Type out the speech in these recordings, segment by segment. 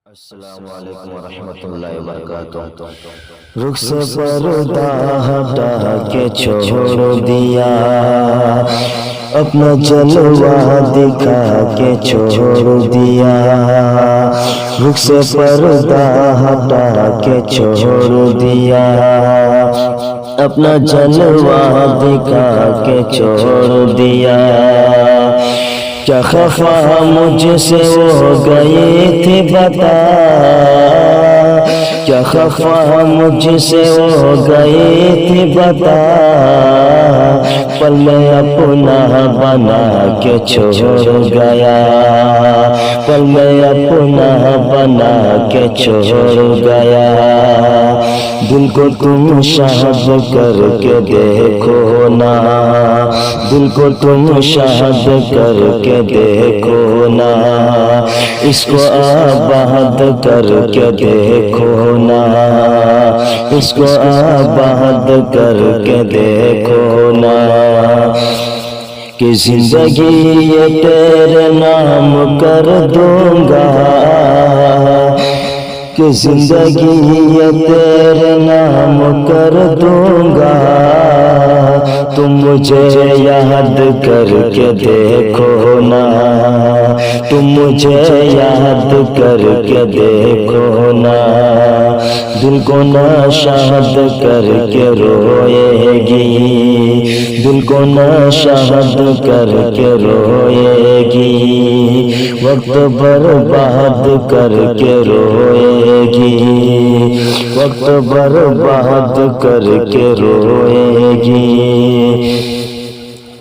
السلام علیکم ورحمۃ اللہ وبرکاتہ۔ رخ سے پردہ ہٹا کے چھوڑ دیا، اپنا جلوہ دکھا کے چھوڑ دیا۔ رخ سے پردہ ہٹا کے چھوڑ دیا، اپنا جلوہ دکھا کے چھوڑ دیا۔ کیا خفا مجھ سے ہو گئی تھی بتا، کیا خفا مجھ سے ہو گئی تھی بتا، پل میں اپنا بنا کے چھوڑ گیا، پل میں اپنا بنا کے چھوڑ گیا۔ دل کو تم شاد کر کے دیکھو نا، دل کو تم شاد کر کے دیکھو نا، اس کو آباد کر کے دیکھو نا، اس کو آباد کر کے دیکھو نا۔ کہ زندگی یہ تیرے نام کر دوں گا، کہ زندگی یہ تیرے نام کر دوں گا، تم مجھے یاد کر کے دیکھو نا، تم مجھے یاد کر کے دیکھو نا۔ دل کو ناشاد کر کے روئے گی، دل کو ناشاد کر کے روئے گی، وقت برباد کر کے روئے گی، وقت برباد کر کے روئے گی۔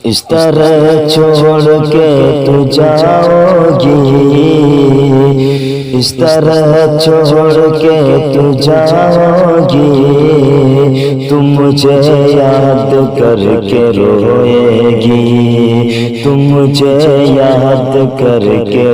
اس طرح چھوڑ کے تو جاؤ گی، اس طرح چھوڑ کے تو جاؤ گی، تم مجھے یاد کر کے روئے گی، تم مجھے یاد کر کے